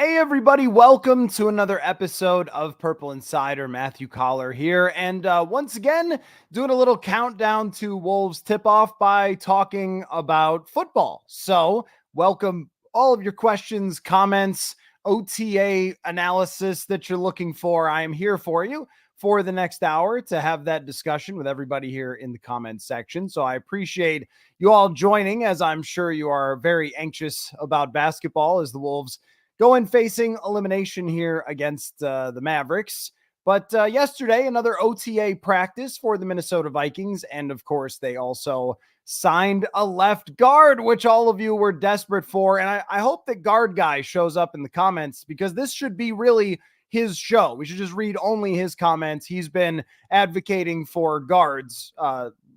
Hey, everybody, welcome to another episode of Purple Insider. Matthew Coller here. And once again, doing a little countdown to Wolves tip-off by talking about football. So welcome all of your questions, comments, OTA analysis that you're looking for. I am here for you for the next hour to have that discussion with everybody here in the comments section. So I appreciate you all joining, as I'm sure you are very anxious about basketball as the Wolves go in facing elimination here against the Mavericks. But yesterday, another OTA practice for the Minnesota Vikings. And of course, they also signed a left guard, which all of you were desperate for. And I hope that guard guy shows up in the comments because this should be really his show. We should just read only his comments. He's been advocating for guards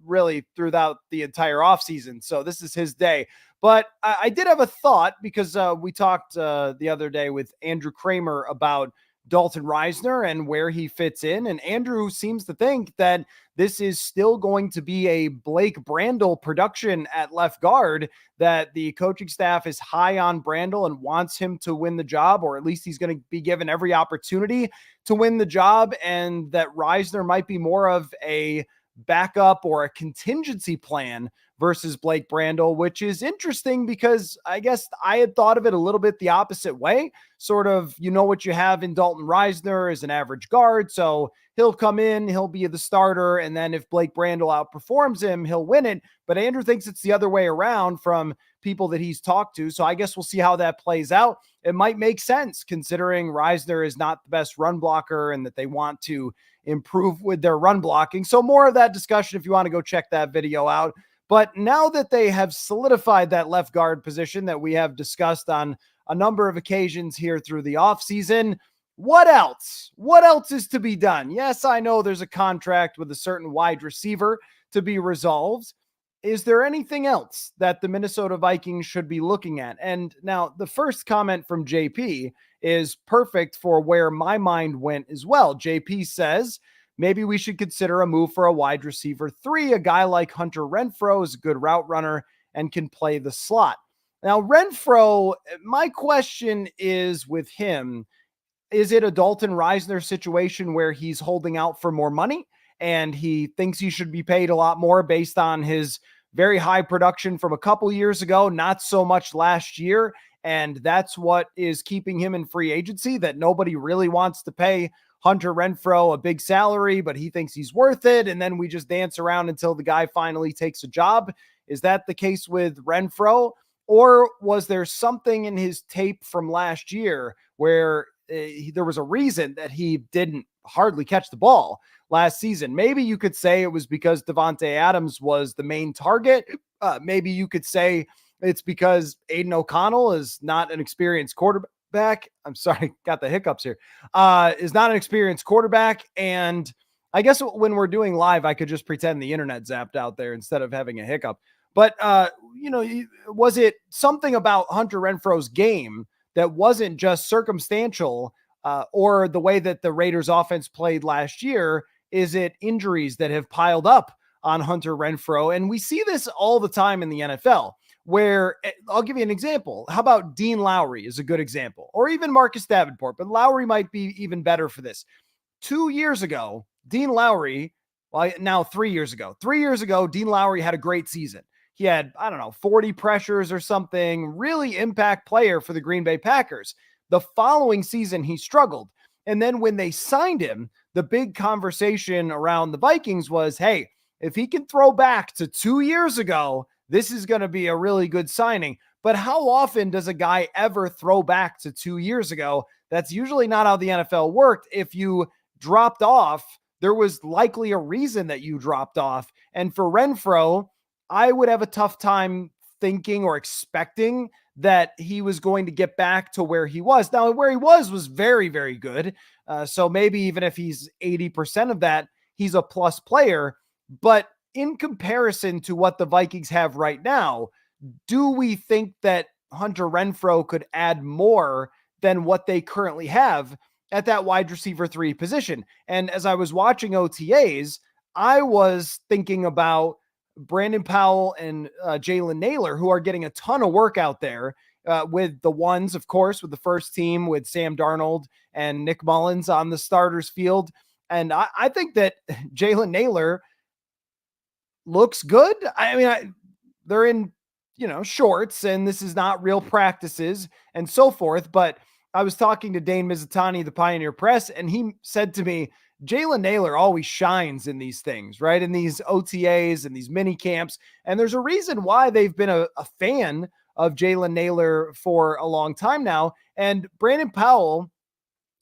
really throughout the entire offseason. So this is his day. But I did have a thought because we talked the other day with Andrew Kramer about Dalton Risner and where he fits in. And Andrew seems to think that this is still going to be a Blake Brandel production at left guard, that the coaching staff is high on Brandel and wants him to win the job, or at least he's going to be given every opportunity to win the job, and that Risner might be more of a backup or a contingency plan versus Blake Brandel, which is interesting because I guess I had thought of it a little bit the opposite way. Sort of, you know what you have in Dalton Risner as an average guard. So he'll come in, he'll be the starter. And then if Blake Brandel outperforms him, he'll win it. But Andrew thinks it's the other way around from people that he's talked to. So I guess we'll see how that plays out. It might make sense considering Risner is not the best run blocker and that they want to improve with their run blocking. So more of that discussion if you want to go check that video out. But now that they have solidified that left guard position that we have discussed on a number of occasions here through the offseason, what else? What else is to be done? Yes, I know there's a contract with a certain wide receiver to be resolved. Is there anything else that the Minnesota Vikings should be looking at? And now the first comment from JP is perfect for where my mind went as well. JP says, maybe we should consider a move for a wide receiver 3. A guy like Hunter Renfrow is a good route runner and can play the slot. Now, Renfrow, my question is with him, is it a Dalton Risner situation where he's holding out for more money and he thinks he should be paid a lot more based on his very high production from a couple years ago, not so much last year, and that's what is keeping him in free agency, that nobody really wants to pay Hunter Renfrow a big salary, but he thinks he's worth it, and then we just dance around until the guy finally takes a job? Is that the case with Renfrow? Or was there something in his tape from last year where there was a reason that he didn't hardly catch the ball last season? Maybe you could say it was because Devontae Adams was the main target. Maybe you could say it's because Aiden O'Connell is not an experienced quarterback. I'm sorry, got the hiccups here. Is not an experienced quarterback. And I guess when we're doing live, I could just pretend the internet zapped out there instead of having a hiccup. But, was it something about Hunter Renfrow's game that wasn't just circumstantial or the way that the Raiders offense played last year? Is it injuries that have piled up on Hunter Renfrow? And we see this all the time in the NFL, where I'll give you an example. How about Dean Lowry is a good example, or even Marcus Davenport, but Lowry might be even better for this. 2 years ago, Dean Lowry, well, now 3 years ago, Dean Lowry had a great season. He had, 40 pressures or something, really impact player for the Green Bay Packers. The following season, he struggled. And then when they signed him, the big conversation around the Vikings was, hey, if he can throw back to 2 years ago, this is going to be a really good signing. But how often does a guy ever throw back to 2 years ago? That's usually not how the NFL worked. If you dropped off, there was likely a reason that you dropped off. And for Renfrow, I would have a tough time thinking or expecting that he was going to get back to where he was. Now, where he was very, very good. So maybe even if he's 80% of that, he's a plus player. But in comparison to what the Vikings have right now, do we think that Hunter Renfrow could add more than what they currently have at that wide receiver 3 position? And as I was watching OTAs, I was thinking about Brandon Powell and Jalen Naylor, who are getting a ton of work out there with the ones, of course, with the first team with Sam Darnold and Nick Mullins on the starters field. And I think that Jalen Naylor looks good. I mean, they're in, shorts, and this is not real practices and so forth. But I was talking to Dane Mizutani, the Pioneer Press, and he said to me, Jalen Naylor always shines in these things, right? In these OTAs and these mini camps. And there's a reason why they've been a fan of Jalen Naylor for a long time now. And Brandon Powell,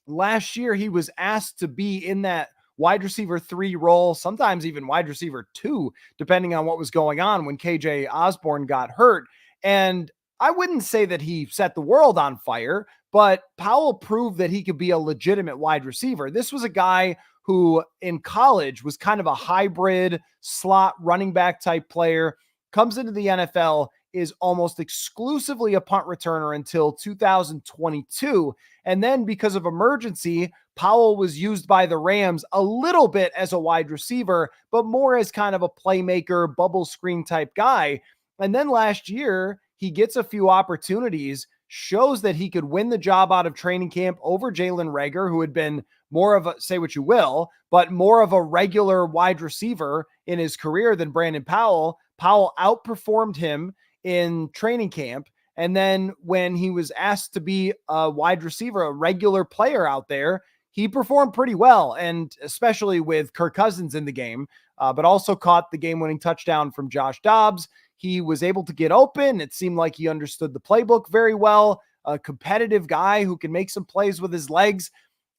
last year, he was asked to be in that wide receiver 3 role, sometimes even wide receiver 2, depending on what was going on when KJ Osborne got hurt. And I wouldn't say that he set the world on fire, but Powell proved that he could be a legitimate wide receiver. This was a guy who in college was kind of a hybrid slot running back type player, comes into the NFL, is almost exclusively a punt returner until 2022. And then because of emergency, Powell was used by the Rams a little bit as a wide receiver, but more as kind of a playmaker, bubble screen type guy. And then last year, he gets a few opportunities, shows that he could win the job out of training camp over Jalen Reagor, who had been more of a, say what you will, but more of a regular wide receiver in his career than Brandon Powell. Powell outperformed him in training camp. And then when he was asked to be a wide receiver, a regular player out there, he performed pretty well. And especially with Kirk Cousins in the game, but also caught the game-winning touchdown from Josh Dobbs. He was able to get open. It seemed like he understood the playbook very well, a competitive guy who can make some plays with his legs.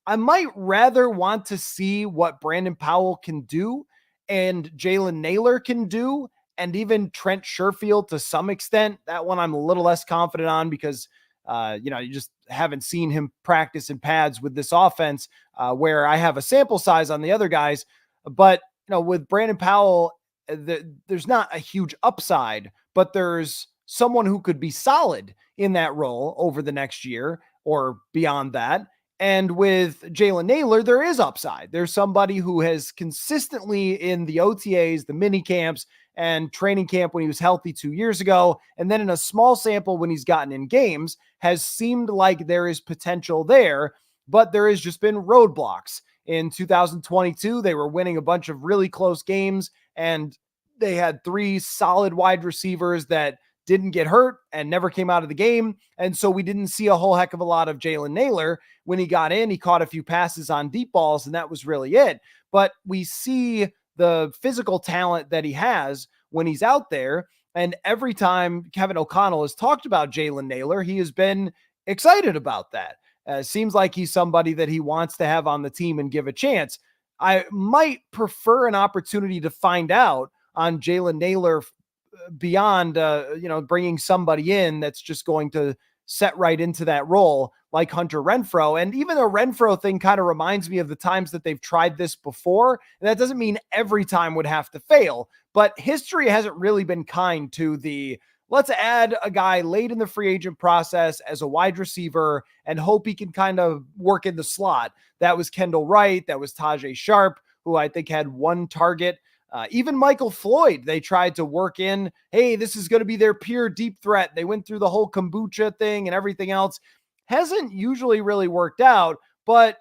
I might rather want to see what Brandon Powell can do and Jalen Naylor can do, and even Trent Sherfield to some extent. That one I'm a little less confident on because, you just haven't seen him practice in pads with this offense, where I have a sample size on the other guys. But, with Brandon Powell, there's not a huge upside, but there's someone who could be solid in that role over the next year or beyond that. And with Jalen Naylor, there is upside. There's somebody who has consistently in the OTAs, the mini camps, and training camp when he was healthy 2 years ago, and then in a small sample when he's gotten in games, has seemed like there is potential there, but there has just been roadblocks. In 2022, they were winning a bunch of really close games, and they had 3 solid wide receivers that didn't get hurt and never came out of the game. And so we didn't see a whole heck of a lot of Jalen Naylor. When he got in, he caught a few passes on deep balls, and that was really it. But we see the physical talent that he has when he's out there. And every time Kevin O'Connell has talked about Jalen Naylor, he has been excited about that. Seems like he's somebody that he wants to have on the team and give a chance. I might prefer an opportunity to find out on Jalen Naylor beyond, bringing somebody in that's just going to set right into that role like Hunter Renfrow. And even the Renfrow thing kind of reminds me of the times that they've tried this before. And that doesn't mean every time would have to fail, but history hasn't really been kind to the let's add a guy late in the free agent process as a wide receiver and hope he can kind of work in the slot. That was Kendall Wright. That was Tajay Sharp, who I think had 1 target. Even Michael Floyd, they tried to work in, hey, this is going to be their pure deep threat. They went through the whole kombucha thing and everything else. Hasn't usually really worked out. But,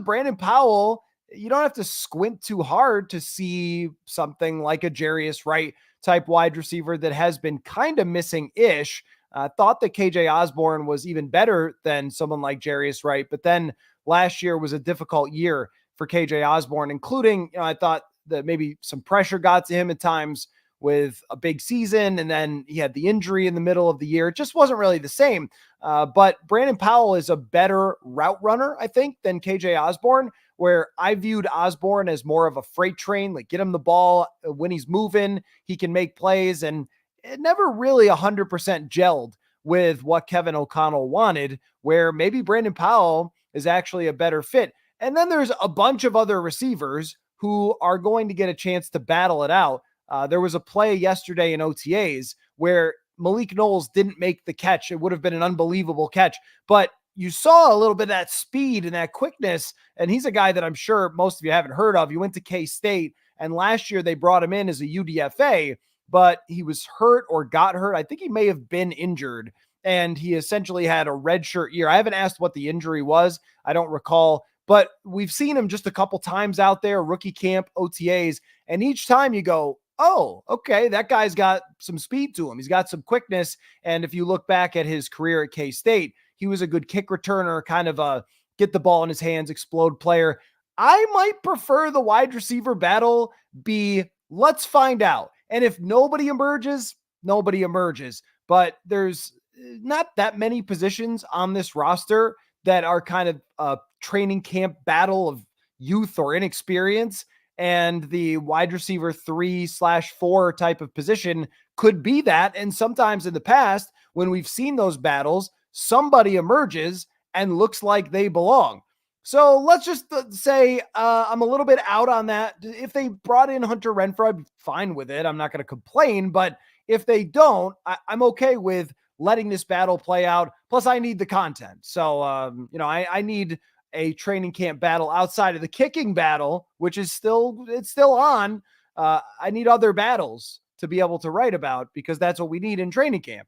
Brandon Powell, you don't have to squint too hard to see something like a Jarius Wright type wide receiver that has been kind of missing-ish. Thought that KJ Osborne was even better than someone like Jarius Wright. But then last year was a difficult year for KJ Osborne, including, I thought that maybe some pressure got to him at times with a big season, and then he had the injury in the middle of the year. It just wasn't really the same. But Brandon Powell is a better route runner, I think, than KJ Osborne, where I viewed Osborne as more of a freight train, like get him the ball when he's moving, he can make plays, and it never really 100% gelled with what Kevin O'Connell wanted, where maybe Brandon Powell is actually a better fit. And then there's a bunch of other receivers who are going to get a chance to battle it out. There was a play yesterday in OTAs where Malik Knowles didn't make the catch. It would have been an unbelievable catch, but you saw a little bit of that speed and that quickness. And he's a guy that I'm sure most of you haven't heard of. He went to K-State, and last year they brought him in as a UDFA, but he was hurt or got hurt. I think he may have been injured and he essentially had a redshirt year. I haven't asked what the injury was. I don't recall, but we've seen him just a couple times out there, rookie camp, OTAs, and each time you go, oh, okay, that guy's got some speed to him. He's got some quickness. And if you look back at his career at K-State, he was a good kick returner, kind of a get the ball in his hands, explode player. I might prefer the wide receiver battle be let's find out. And if nobody emerges, nobody emerges. But there's not that many positions on this roster that are kind of a training camp battle of youth or inexperience. And the wide receiver 3/4 type of position could be that. And sometimes in the past, when we've seen those battles, somebody emerges and looks like they belong. So let's just say I'm a little bit out on that. If they brought in Hunter Renfrow, I'd be fine with it. I'm not going to complain. But if they don't, I'm okay with letting this battle play out. Plus, I need the content. So, I need a training camp battle outside of the kicking battle, which is still on. I need other battles to be able to write about because that's what we need in training camp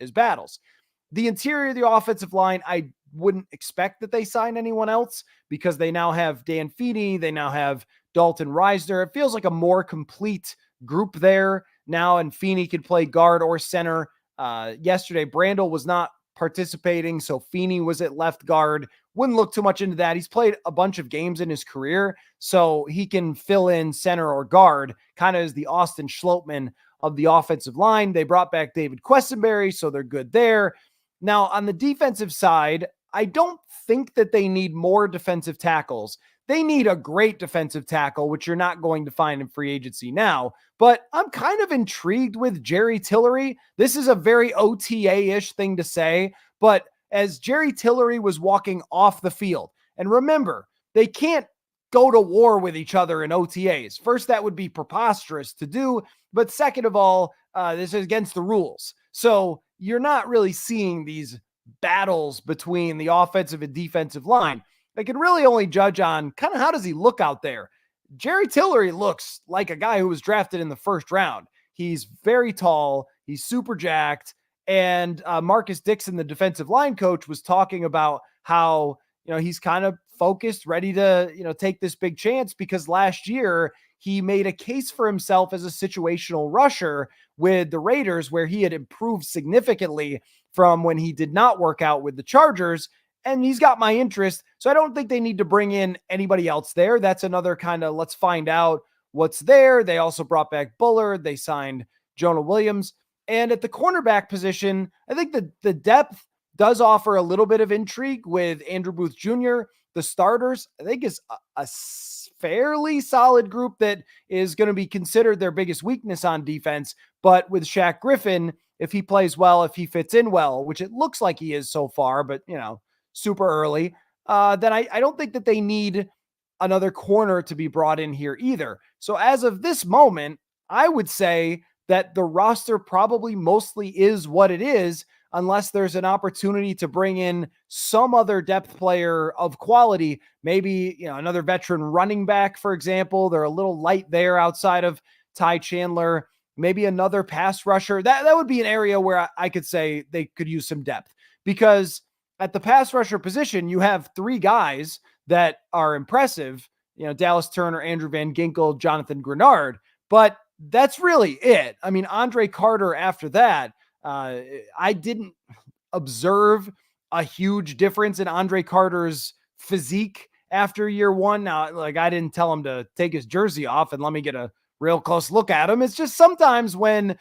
is battles. The interior of the offensive line, I wouldn't expect that they sign anyone else because they now have Dan Feeney. They now have Dalton Risner. It feels like a more complete group there now, and Feeney could play guard or center. Yesterday, Brandel was not participating, so Feeney was at left guard. Wouldn't look too much into that. He's played a bunch of games in his career, so he can fill in center or guard, kind of as the Austin Schlottman of the offensive line. They brought back David Questenberry, so they're good there. Now, on the defensive side, I don't think that they need more defensive tackles. They need a great defensive tackle, which you're not going to find in free agency now. But I'm kind of intrigued with Jerry Tillery. This is a very OTA-ish thing to say, but as Jerry Tillery was walking off the field, and remember, they can't go to war with each other in OTAs. First, that would be preposterous to do. But second of all, this is against the rules. So you're not really seeing these battles between the offensive and defensive line. They can really only judge on kind of how does he look out there. Jerry Tillery looks like a guy who was drafted in the first round. He's very tall. He's super jacked. And Marcus Dixon, the defensive line coach, was talking about how, he's kind of focused, ready to, take this big chance because last year he made a case for himself as a situational rusher with the Raiders where he had improved significantly from when he did not work out with the Chargers. And he's got my interest. So I don't think they need to bring in anybody else there. That's another kind of let's find out what's there. They also brought back Bullard. They signed Jonah Williams. And at the cornerback position, I think the depth does offer a little bit of intrigue with Andrew Booth Jr. The starters, I think, is a fairly solid group that is going to be considered their biggest weakness on defense. But with Shaq Griffin, if he plays well, if he fits in well, which it looks like he is so far, but, super early, then I don't think that they need another corner to be brought in here either. So as of this moment, I would say that the roster probably mostly is what it is, unless there's an opportunity to bring in some other depth player of quality, maybe, another veteran running back, for example. They're a little light there outside of Ty Chandler, maybe another pass rusher. That would be an area where I could say they could use some depth because at the pass rusher position, you have three guys that are impressive, Dallas Turner, Andrew Van Ginkel, Jonathan Grenard, but that's really it. I mean, Andre Carter after that, I didn't observe a huge difference in Andre Carter's physique after year one. Now, I didn't tell him to take his jersey off and let me get a real close look at him. It's just sometimes when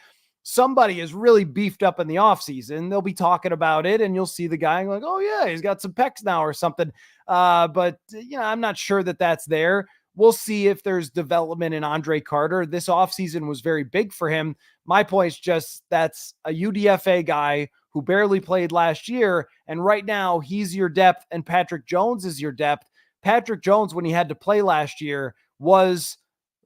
somebody is really beefed up in the offseason, they'll be talking about it and you'll see the guy like, oh yeah, he's got some pecs now or something. But I'm not sure that that's there. We'll see if there's development in Andre Carter. This offseason was very big for him. My point is just that's a UDFA guy who barely played last year. And right now he's your depth and Patrick Jones is your depth. Patrick Jones, when he had to play last year, was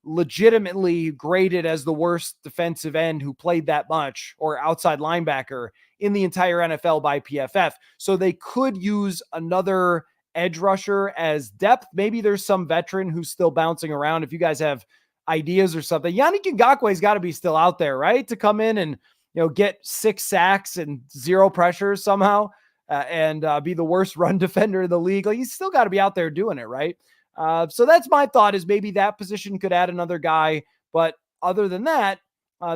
legitimately graded as the worst defensive end who played that much or outside linebacker in the entire NFL by PFF. So they could use another edge rusher as depth. Maybe there's some veteran who's still bouncing around. If you guys have ideas or something, Yannick Ngakoue's got to be still out there, right? To come in and get 6 sacks and 0 pressures somehow, and be the worst run defender in the league. Like, he's still got to be out there doing it, right? So that's my thought, is maybe that position could add another guy. But other than that,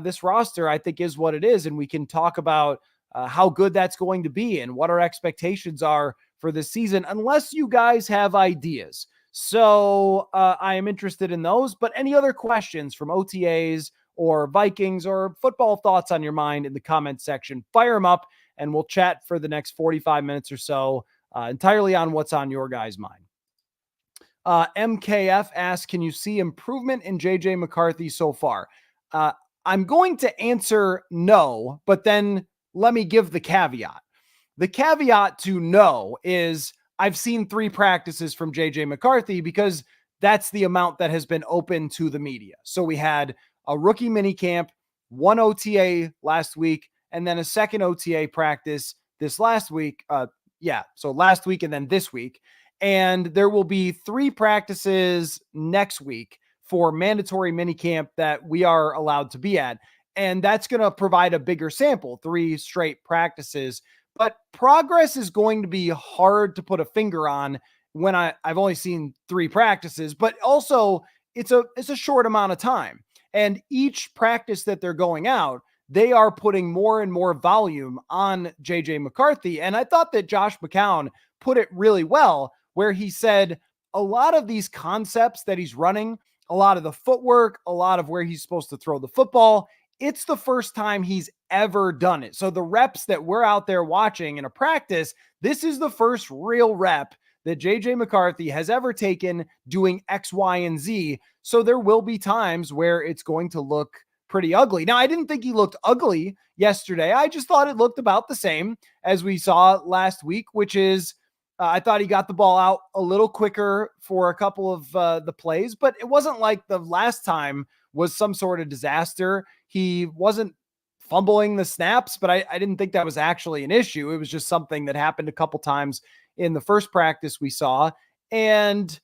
this roster, I think, is what it is. And we can talk about how good that's going to be and what our expectations are for this season, unless you guys have ideas. So I am interested in those. But any other questions from OTAs or Vikings or football thoughts on your mind in the comments section, fire them up, and we'll chat for the next 45 minutes or so, entirely on what's on your guys' mind. MKF asks, can you see improvement in JJ McCarthy so far? I'm going to answer no, but then let me give the caveat. The caveat to no is I've seen 3 practices from JJ McCarthy, because that's the amount that has been open to the media. So we had a rookie mini camp, 1 OTA last week, and then a second OTA practice this last week. So last week and then this week. And there will be 3 practices next week for mandatory minicamp that we are allowed to be at. And that's going to provide a bigger sample, 3 straight practices. But progress is going to be hard to put a finger on when I've only seen 3 practices, but also it's a short amount of time. And each practice that they're going out, they are putting more and more volume on JJ McCarthy. And I thought that Josh McCown put it really well, where he said a lot of these concepts that he's running, a lot of the footwork, a lot of where he's supposed to throw the football, it's the first time he's ever done it. So the reps that we're out there watching in a practice, this is the first real rep that JJ McCarthy has ever taken doing X, Y, and Z. So there will be times where it's going to look pretty ugly. Now, I didn't think he looked ugly yesterday. I just thought it looked about the same as we saw last week, which is I thought he got the ball out a little quicker for a couple of the plays, but it wasn't like the last time was some sort of disaster. He wasn't fumbling the snaps, but I didn't think that was actually an issue. It was just something that happened a couple times in the first practice we saw. And,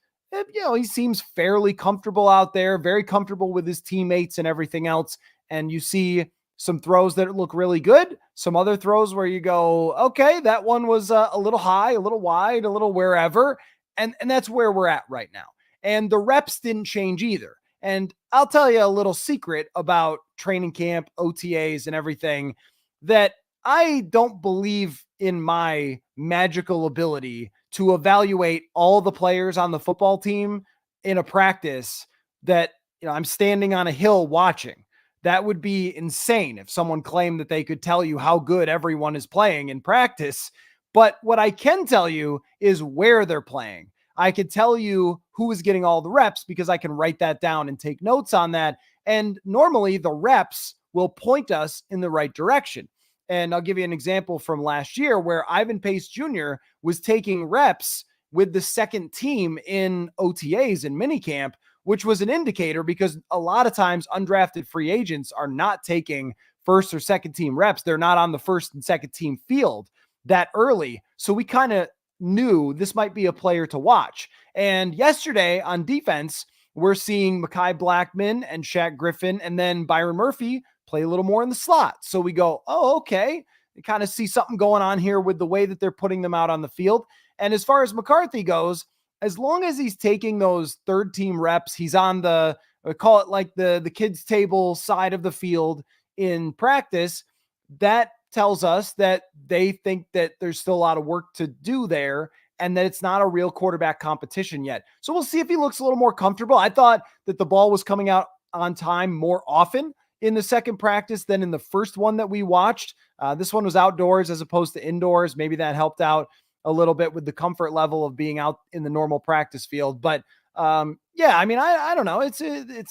he seems fairly comfortable out there, very comfortable with his teammates and everything else. And you see some throws that look really good, some other throws where you go, okay, that one was a little high, a little wide, a little wherever. And that's where we're at right now. And the reps didn't change either. And I'll tell you a little secret about training camp, OTAs, and everything, that I don't believe in my magical ability to evaluate all the players on the football team in a practice that I'm standing on a hill watching. That would be insane if someone claimed that they could tell you how good everyone is playing in practice. But what I can tell you is where they're playing. I could tell you who is getting all the reps because I can write that down and take notes on that. And normally the reps will point us in the right direction. And I'll give you an example from last year where Ivan Pace Jr. was taking reps with the second team in OTAs and minicamp, which was an indicator, because a lot of times undrafted free agents are not taking first or second team reps. They're not on the first and second team field that early. So we kind of knew this might be a player to watch. And yesterday on defense, we're seeing Mekhi Blackmon and Shaq Griffin, and then Byron Murphy play a little more in the slot. So we go, oh, okay. You kind of see something going on here with the way that they're putting them out on the field. And as far as McCarthy goes, as long as he's taking those third team reps, he's on the, call it like the kids table side of the field in practice, that tells us that they think that there's still a lot of work to do there and that it's not a real quarterback competition yet. So we'll see if he looks a little more comfortable. I thought that the ball was coming out on time more often in the second practice than in the first one that we watched. This one was outdoors as opposed to indoors. Maybe that helped out a little bit with the comfort level of being out in the normal practice field. But I mean, I don't know.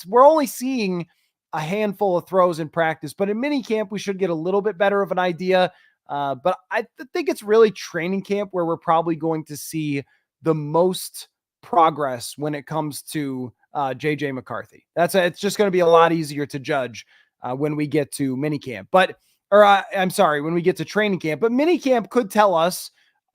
We're only seeing a handful of throws in practice, but in mini camp, we should get a little bit better of an idea. But I think it's really training camp where we're probably going to see the most progress when it comes to JJ McCarthy. It's just going to be a lot easier to judge when we get to mini camp, when we get to training camp. But mini camp could tell us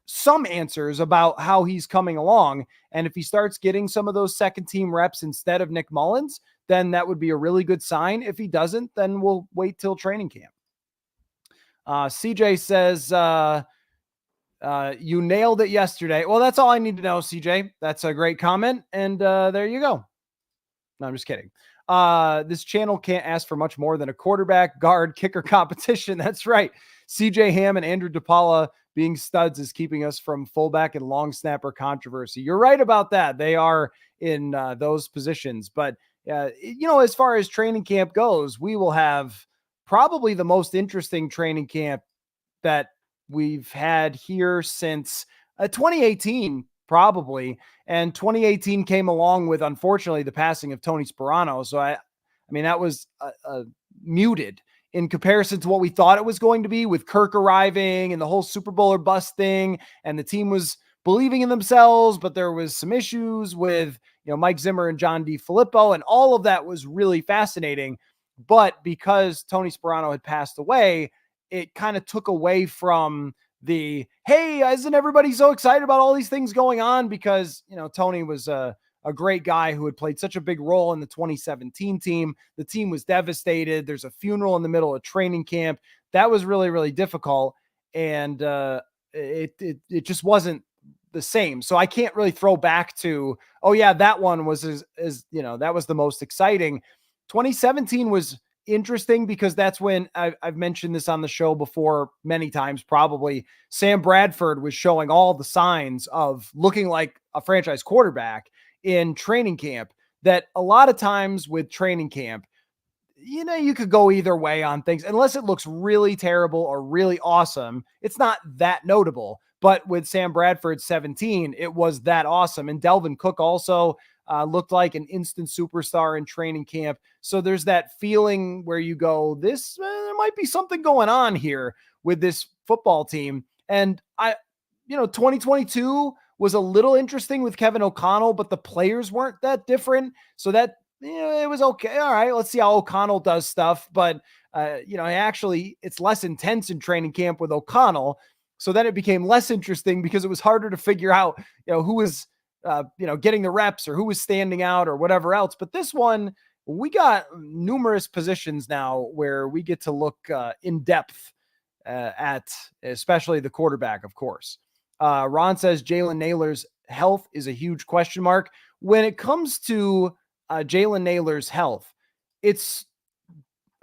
some answers about how he's coming along. And if he starts getting some of those second team reps instead of Nick Mullins, then that would be a really good sign. If he doesn't, then we'll wait till training camp. CJ says, you nailed it yesterday. Well, that's all I need to know, CJ. That's a great comment. And there you go. No, I'm just kidding. This channel can't ask for much more than a quarterback, guard, kicker competition. That's right. CJ Ham and Andrew DePaula being studs is keeping us from fullback and long snapper controversy. You're right about that. They are in those positions. But, as far as training camp goes, we will have probably the most interesting training camp that we've had here since 2018, probably. And 2018 came along with, unfortunately, the passing of Tony Sperano. So I mean, that was muted in comparison to what we thought it was going to be, with Kirk arriving and the whole Super Bowl or bust thing. And the team was believing in themselves, but there was some issues with, Mike Zimmer and John DeFilippo, and all of that was really fascinating. But because Tony Sperano had passed away, it kind of took away from the, hey, isn't everybody so excited about all these things going on? Because, Tony was a great guy who had played such a big role in the 2017 team. The team was devastated. There's a funeral in the middle of training camp. That was really, really difficult. And it just wasn't the same. So I can't really throw back to, oh yeah, that one was that was the most exciting. 2017 was interesting because that's when I've mentioned this on the show before many times, probably. Sam Bradford was showing all the signs of looking like a franchise quarterback in training camp. That a lot of times with training camp, you could go either way on things unless it looks really terrible or really awesome. It's not that notable. But with Sam Bradford 17, it was that awesome. And Delvin Cook also looked like an instant superstar in training camp. So there's that feeling where you go, there might be something going on here with this football team. And 2022 was a little interesting with Kevin O'Connell, but the players weren't that different. So that, it was okay. All right, let's see how O'Connell does stuff. But, actually it's less intense in training camp with O'Connell. So then it became less interesting because it was harder to figure out, who was, getting the reps or who was standing out or whatever else. But this one, we got numerous positions now where we get to look in depth at especially the quarterback, of course. Ron says Jalen Naylor's health is a huge question mark. When it comes to Jalen Naylor's health, it's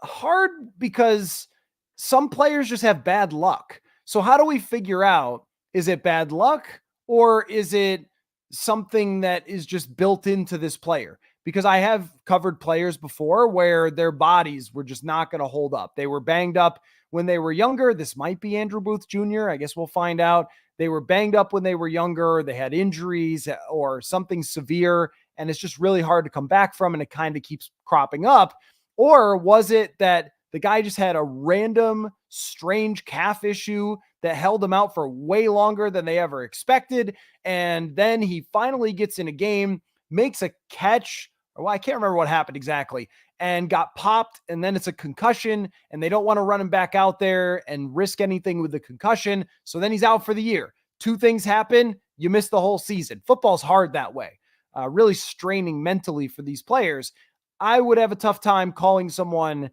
hard because some players just have bad luck. So how do we figure out, is it bad luck or is it something that is just built into this player? Because I have covered players before where their bodies were just not going to hold up. They were banged up when they were younger. This might be Andrew Booth Jr. I guess we'll find out. They were banged up when they were younger. They had injuries or something severe, and it's just really hard to come back from, and it kind of keeps cropping up. Or was it that the guy just had a random, strange calf issue that held him out for way longer than they ever expected, and then he finally gets in a game, makes a catch, or I can't remember what happened exactly, and got popped, and then it's a concussion, and they don't want to run him back out there and risk anything with the concussion, so then he's out for the year. Two things happen, you miss the whole season. Football's hard that way. Really straining mentally for these players. I would have a tough time calling someone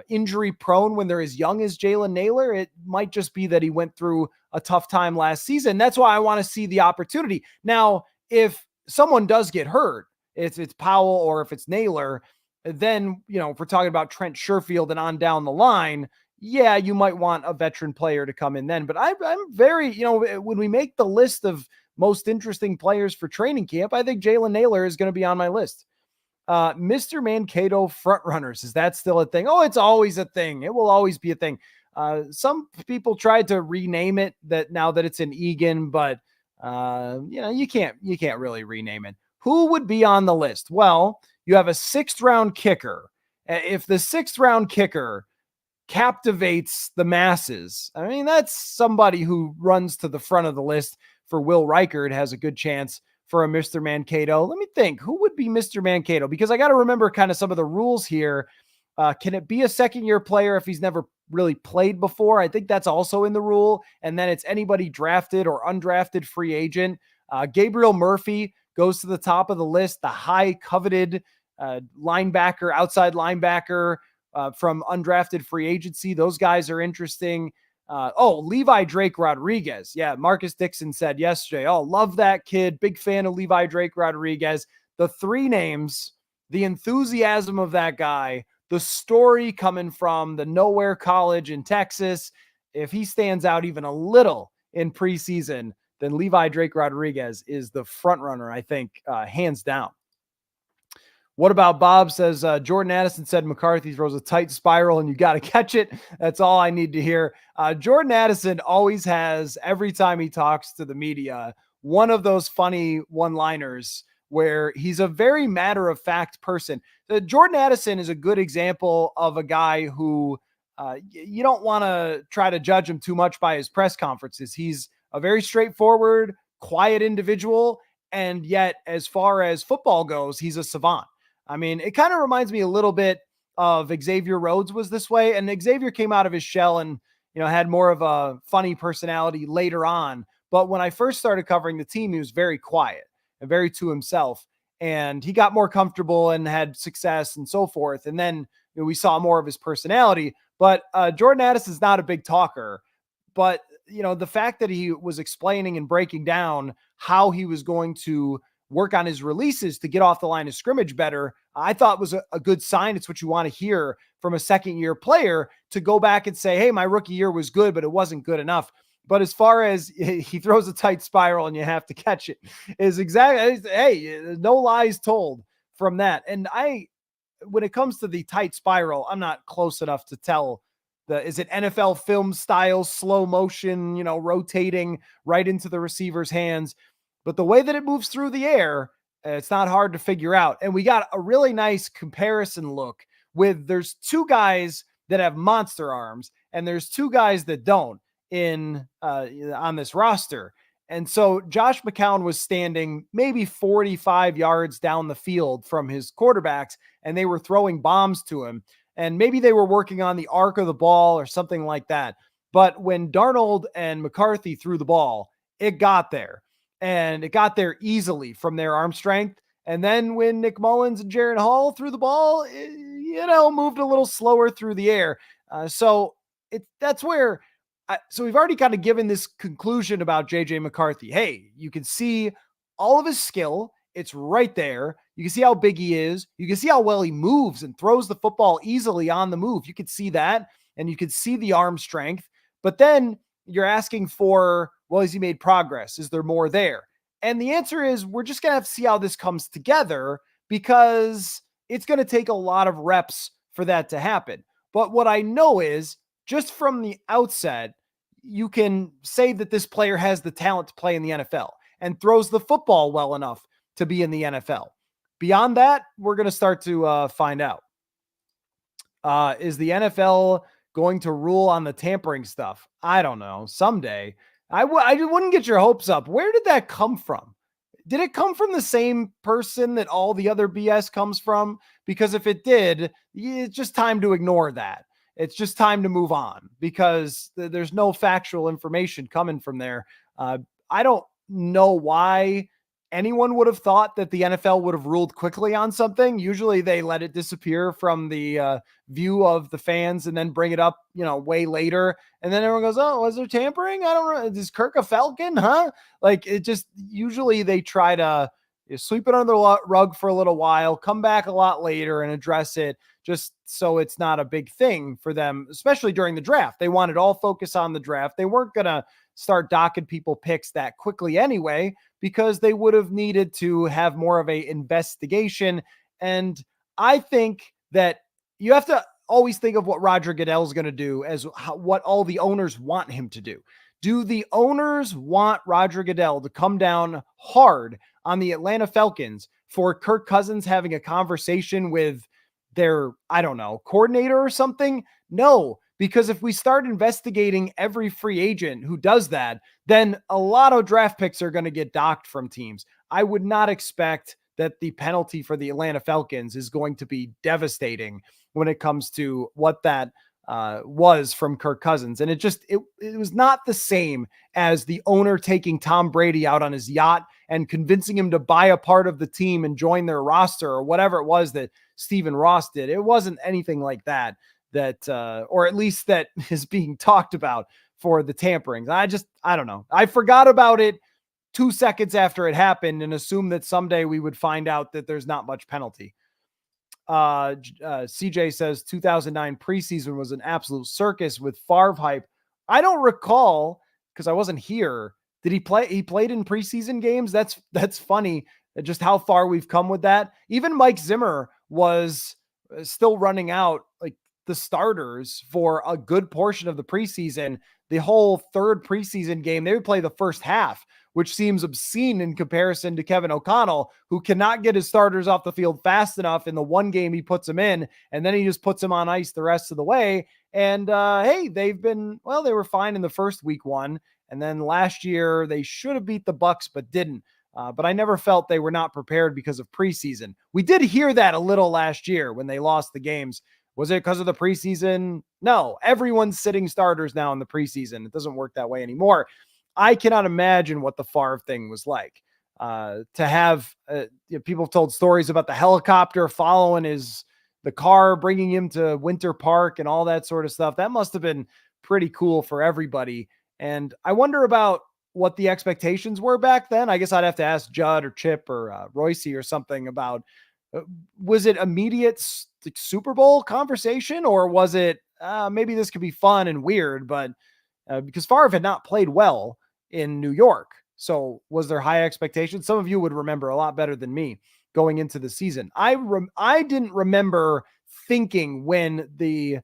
injury prone when they're as young as Jalen Naylor. It might just be that he went through a tough time last season. That's why I want to see the opportunity. Now, if someone does get hurt, if it's Powell or if it's Naylor, then, if we're talking about Trent Sherfield and on down the line, yeah, you might want a veteran player to come in then. But I'm very, when we make the list of most interesting players for training camp, I think Jalen Naylor is going to be on my list. Mr. Mankato frontrunners, is that still a thing? Oh, it's always a thing. It will always be a thing. Some people tried to rename it that now that it's an Egan, but you can't really rename it. Who would be on the list? Well, you have a 6th round kicker. If the 6th round kicker captivates the masses, I mean, that's somebody who runs to the front of the list for Will Reichard, has a good chance for a Mr. Mankato. Let me think, who would be Mr. Mankato? Because I got to remember kind of some of the rules here. Can it be a second-year player if he's never really played before? I think that's also in the rule. And then it's anybody drafted or undrafted free agent. Gabriel Murphy goes to the top of the list, the high coveted linebacker, outside linebacker, from undrafted free agency. Those guys are interesting. Levi Drake Rodriguez. Yeah, Marcus Dixon said yesterday, love that kid. Big fan of Levi Drake Rodriguez. The three names, the enthusiasm of that guy, the story coming from the nowhere college in Texas. If he stands out even a little in preseason, then Levi Drake Rodriguez is the front runner, I think, hands down. What about Bob says, Jordan Addison said McCarthy throws a tight spiral and you got to catch it. That's all I need to hear. Jordan Addison always has, every time he talks to the media, one of those funny one-liners where he's a very matter-of-fact person. Jordan Addison is a good example of a guy who you don't want to try to judge him too much by his press conferences. He's a very straightforward, quiet individual, and yet as far as football goes, he's a savant. I mean, it kind of reminds me a little bit of Xavier Rhodes was this way. And Xavier came out of his shell and, had more of a funny personality later on. But when I first started covering the team, he was very quiet and very to himself. And he got more comfortable and had success and so forth. And then we saw more of his personality. But Jordan Addison is not a big talker. But, the fact that he was explaining and breaking down how he was going to work on his releases to get off the line of scrimmage better, I thought was a good sign. It's what you want to hear from a second-year player, to go back and say, hey, my rookie year was good, but it wasn't good enough. But as far as he throws a tight spiral and you have to catch it, is exactly, hey, no lies told from that. And when it comes to the tight spiral, I'm not close enough to tell is it NFL film style, slow motion, rotating right into the receiver's hands. But the way that it moves through the air, it's not hard to figure out. And we got a really nice comparison look with, there's two guys that have monster arms and there's two guys that don't on this roster. And so Josh McCown was standing maybe 45 yards down the field from his quarterbacks, and they were throwing bombs to him. And maybe they were working on the arc of the ball or something like that. But when Darnold and McCarthy threw the ball, it got there. And it got there easily from their arm strength. And then when Nick Mullins and Jaron Hall threw the ball, moved a little slower through the air. So we've already kind of given this conclusion about JJ McCarthy. Hey, you can see all of his skill. It's right there. You can see how big he is. You can see how well he moves and throws the football easily on the move. You could see that, and you could see the arm strength. But then you're asking for, well, has he made progress? Is there more there? And the answer is, we're just going to have to see how this comes together, because it's going to take a lot of reps for that to happen. But what I know is, just from the outset, you can say that this player has the talent to play in the NFL and throws the football well enough to be in the NFL. Beyond that, we're going to start to find out. Is the NFL going to rule on the tampering stuff? I don't know. Someday. I wouldn't get your hopes up. Where did that come from? Did it come from the same person that all the other BS comes from? Because if it did, it's just time to ignore that. It's just time to move on, because there's no factual information coming from there. I don't know why anyone would have thought that the NFL would have ruled quickly on something. Usually they let it disappear from the view of the fans and then bring it up, way later. And then everyone goes, oh, was there tampering? I don't know. Is Kirk a Falcon? Huh? Like, it just, usually they try to sweep it under the rug for a little while, come back a lot later and address it, just so it's not a big thing for them, especially during the draft. They wanted all focus on the draft. They weren't going to start docking people picks that quickly anyway, because they would have needed to have more of a investigation. And I think that you have to always think of what Roger Goodell is going to do as what all the owners want him to do. Do the owners want Roger Goodell to come down hard on the Atlanta Falcons for Kirk Cousins having a conversation with their, coordinator or something? No, because if we start investigating every free agent who does that, then a lot of draft picks are going to get docked from teams. I would not expect that the penalty for the Atlanta Falcons is going to be devastating when it comes to what that was from Kirk Cousins. And it was not the same as the owner taking Tom Brady out on his yacht and convincing him to buy a part of the team and join their roster or whatever it was that Stephen Ross did. It wasn't anything like that, or at least that is being talked about for the tamperings. I don't know. I forgot about it 2 seconds after it happened and assumed that someday we would find out that there's not much penalty. CJ says 2009 preseason was an absolute circus with Favre hype. I don't recall because I wasn't here. Did he play? He played in preseason games. That's funny. Just how far we've come with that. Even Mike Zimmer was still running out like the starters for a good portion of the preseason. The whole third preseason game, they would play the first half, which seems obscene in comparison to Kevin O'Connell, who cannot get his starters off the field fast enough in the one game he puts them in, and then he just puts them on ice the rest of the way. And hey, they were fine in the first week one, and then last year they should have beat the Bucks but didn't. But I never felt they were not prepared because of preseason. We did hear that a little last year when they lost the games. Was it because of the preseason? No, everyone's sitting starters now in the preseason. It doesn't work that way anymore. I cannot imagine what the Favre thing was like. To have people have told stories about the helicopter following the car, bringing him to Winter Park and all that sort of stuff. That must have been pretty cool for everybody. And I wonder about what the expectations were back then. I guess I'd have to ask Judd or Chip or Royce or something about, was it immediate Super Bowl conversation, or was it maybe this could be fun and weird, but because Favre had not played well in New York. So was there high expectations? Some of you would remember a lot better than me going into the season. I didn't remember thinking when the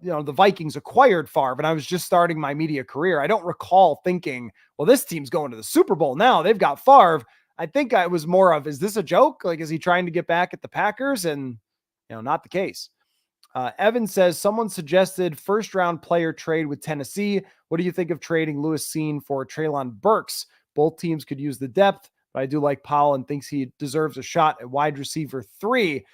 Vikings acquired Favre and I was just starting my media career. I don't recall thinking, well, this team's going to the Super Bowl now. They've got Favre. I think I was more of, is this a joke? Like, is he trying to get back at the Packers? And, not the case. Evan says someone suggested first round player trade with Tennessee. What do you think of trading Lewis Cine for Treylon Burks? Both teams could use the depth, but I do like Powell and thinks he deserves a shot at wide receiver 3.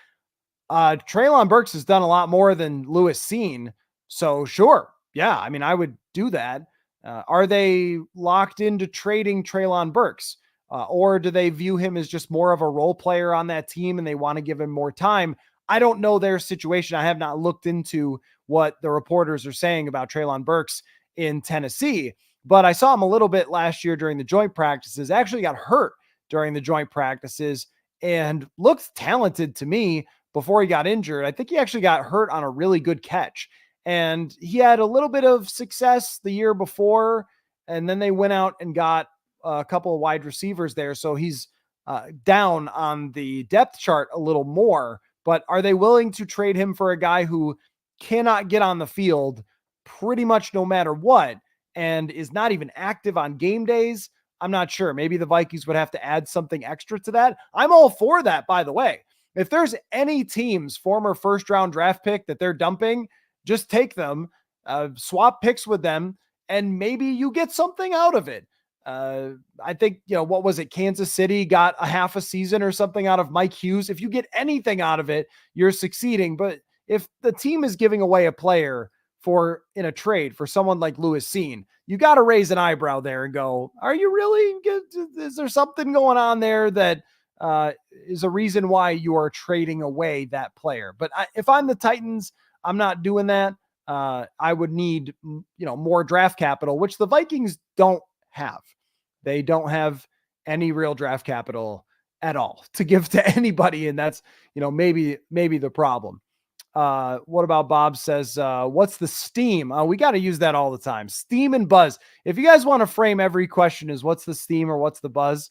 Treylon Burks has done a lot more than Lewis Cine. So sure. Yeah. I mean, I would do that. Are they locked into trading Treylon Burks? Or do they view him as just more of a role player on that team and they want to give him more time? I don't know their situation. I have not looked into what the reporters are saying about Treylon Burks in Tennessee, but I saw him a little bit last year during the joint practices. Actually got hurt during the joint practices and looked talented to me before he got injured. I think he actually got hurt on a really good catch, and he had a little bit of success the year before, and then they went out and got a couple of wide receivers there. So he's down on the depth chart a little more. But are they willing to trade him for a guy who cannot get on the field pretty much no matter what and is not even active on game days? I'm not sure. Maybe the Vikings would have to add something extra to that. I'm all for that, by the way. If there's any team's former first round draft pick that they're dumping, just take them, swap picks with them, and maybe you get something out of it. I think, what was it? Kansas City got a half a season or something out of Mike Hughes. If you get anything out of it, you're succeeding. But if the team is giving away a player in a trade for someone like Lewis Cine, you got to raise an eyebrow there and go, are you really, is there something going on there that is a reason why you are trading away that player? But if I'm the Titans, I'm not doing that. I would need, more draft capital, which the Vikings don't have. They don't have any real draft capital at all to give to anybody. And that's, maybe the problem. What about Bob says, what's the steam? We got to use that all the time. Steam and buzz. If you guys want to frame every question as what's the steam or what's the buzz,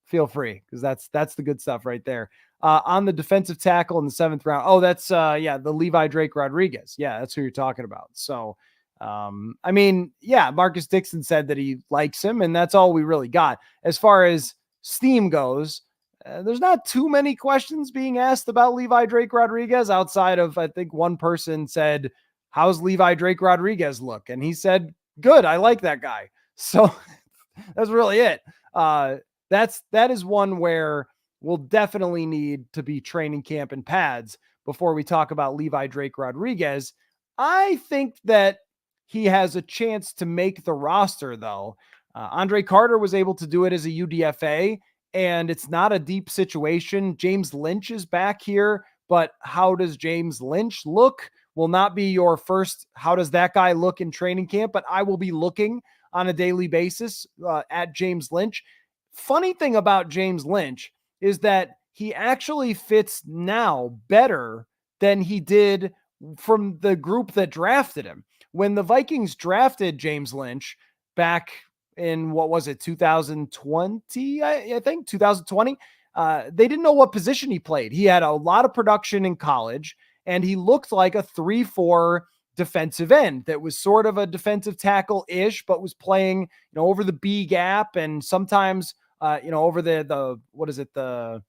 feel free. Cause that's the good stuff right there. On the defensive tackle in the 7th round. Oh, that's the Levi Drake Rodriguez. Yeah. That's who you're talking about. So, Marcus Dixon said that he likes him, and that's all we really got. As far as steam goes, there's not too many questions being asked about Levi Drake Rodriguez outside of, I think one person said, how's Levi Drake Rodriguez look? And he said, good. I like that guy. So that's really it. That is one where we'll definitely need to be training camp and pads before we talk about Levi Drake Rodriguez. I think that he has a chance to make the roster, though. Andre Carter was able to do it as a UDFA, and it's not a deep situation. James Lynch is back here, but how does James Lynch look? Will not be your first, how does that guy look in training camp? But I will be looking on a daily basis at James Lynch. Funny thing about James Lynch is that he actually fits now better than he did from the group that drafted him. When the Vikings drafted James Lynch back in, what was it, 2020, I think 2020, they didn't know what position he played. He had a lot of production in college, and he looked like a 3-4 defensive end that was sort of a defensive tackle-ish, but was playing, over the B gap and sometimes, over the what is it, the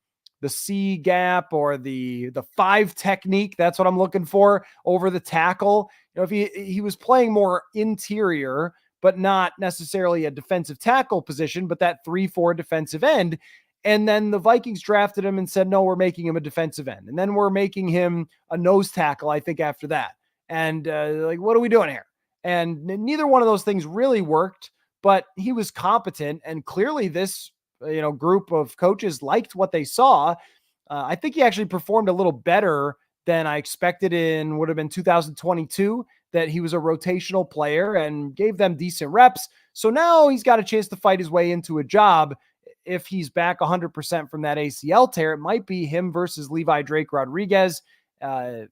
C gap or the 5 technique. That's what I'm looking for, over the tackle. If he was playing more interior, but not necessarily a defensive tackle position, but that 3-4 defensive end. And then the Vikings drafted him and said, no, we're making him a defensive end. And then we're making him a nose tackle, I think, after that. And what are we doing here? And neither one of those things really worked, but he was competent. And clearly this, group of coaches liked what they saw. I think he actually performed a little better than I expected would have been 2022, that he was a rotational player and gave them decent reps. So now he's got a chance to fight his way into a job. If he's back 100% from that ACL tear, it might be him versus Levi Drake Rodriguez.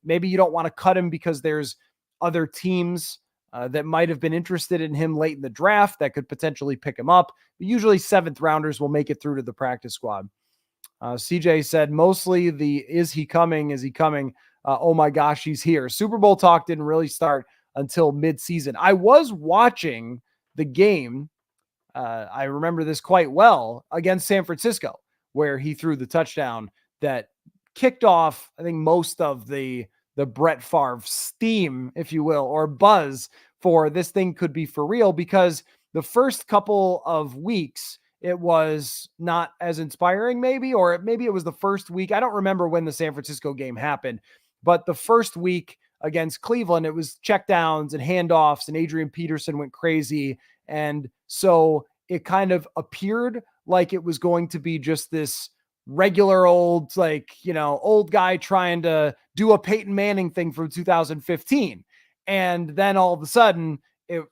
Maybe you don't want to cut him because there's other teams that might have been interested in him late in the draft that could potentially pick him up. But usually 7th rounders will make it through to the practice squad. CJ said, mostly is he coming? Is he coming? Oh my gosh, he's here. Super Bowl talk didn't really start until mid-season. I was watching the game. I remember this quite well, against San Francisco, where he threw the touchdown that kicked off, I think, most of the Brett Favre steam, if you will, or buzz for this thing could be for real, because the first couple of weeks, it was not as inspiring, maybe it was the first week. I don't remember when the San Francisco game happened, but the first week against Cleveland, it was checkdowns and handoffs, and Adrian Peterson went crazy. And so it kind of appeared like it was going to be just this regular old, old guy trying to do a Peyton Manning thing from 2015. And then all of a sudden it,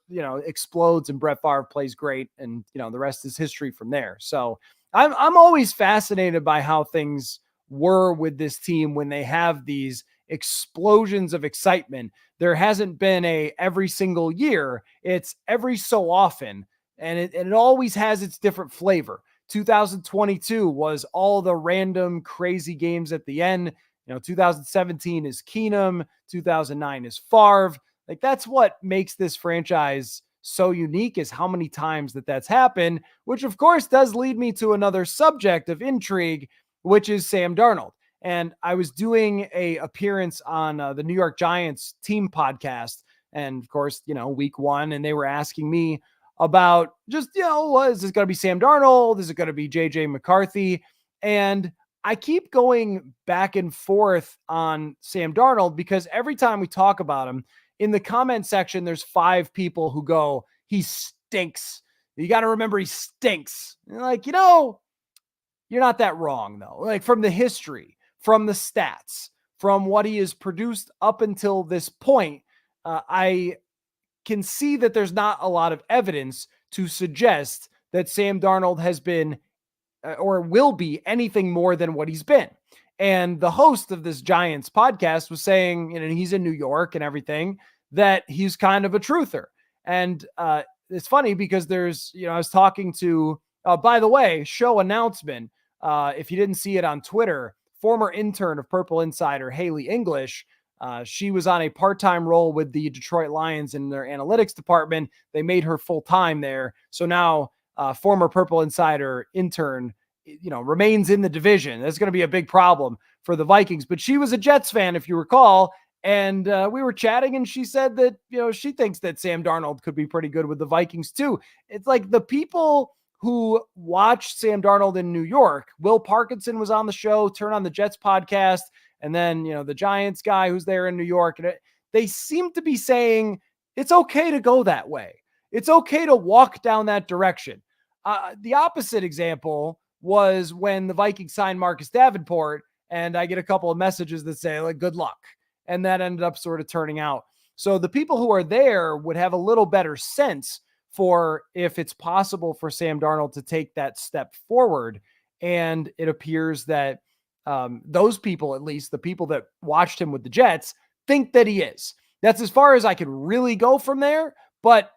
explodes and Brett Favre plays great. And, the rest is history from there. So I'm always fascinated by how things were with this team when they have these explosions of excitement. There hasn't been every single year. It's every so often. And it always has its different flavor. 2022 was all the random crazy games at the end. 2017 is Keenum, 2009 is Favre. That's what makes this franchise so unique, is how many times that's happened, which of course does lead me to another subject of intrigue, which is Sam Darnold. And I was doing a appearance on the New York Giants team podcast. And of course, week 1, and they were asking me about just, is this going to be Sam Darnold? Is it going to be JJ McCarthy? And I keep going back and forth on Sam Darnold, because every time we talk about him in the comment section, there's 5 people who go, he stinks. You got to remember, he stinks. And you're not that wrong though. From the history, from the stats, from what he has produced up until this point, I can see that there's not a lot of evidence to suggest that Sam Darnold has been or will be anything more than what he's been. And the host of this Giants podcast was saying, he's in New York and everything, that he's kind of a truther. And it's funny because there's, I was talking to, by the way, show announcement. If you didn't see it on Twitter, former intern of Purple Insider, Haley English, she was on a part-time role with the Detroit Lions in their analytics department. They made her full-time there. So now former Purple Insider intern, remains in the division. That's going to be a big problem for the Vikings. But she was a Jets fan, if you recall. And we were chatting, and she said that, she thinks that Sam Darnold could be pretty good with the Vikings too. It's like the people who watched Sam Darnold in New York, Will Parkinson was on the show, Turn on the Jets podcast. And then, the Giants guy who's there in New York. And they seem to be saying it's okay to go that way. It's okay to walk down that direction. The opposite example was when the Vikings signed Marcus Davenport, and I get a couple of messages that say, like, good luck. And that ended up sort of turning out. So the people who are there would have a little better sense for if it's possible for Sam Darnold to take that step forward. And it appears that those people, at least the people that watched him with the Jets, think that he is. That's as far as I could really go from there. But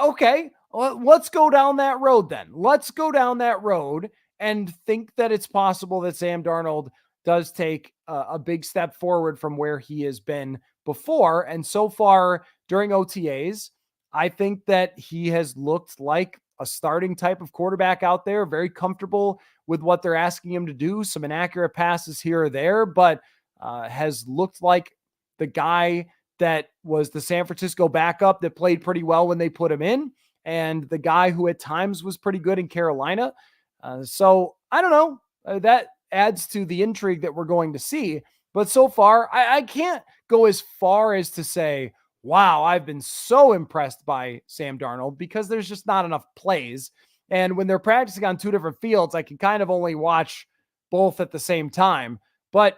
okay, let's go down that road then. Let's go down that road and think that it's possible that Sam Darnold does take a big step forward from where he has been before. And so far during OTAs, I think that he has looked like a starting type of quarterback out there, very comfortable with what they're asking him to do, some inaccurate passes here or there, but has looked like the guy that was the San Francisco backup that played pretty well when they put him in, and the guy who at times was pretty good in Carolina. So I don't know. That adds to the intrigue that we're going to see. But so far, I can't go as far as to say, wow, I've been so impressed by Sam Darnold, because there's just not enough plays. And when they're practicing on two different fields, I can kind of only watch both at the same time. But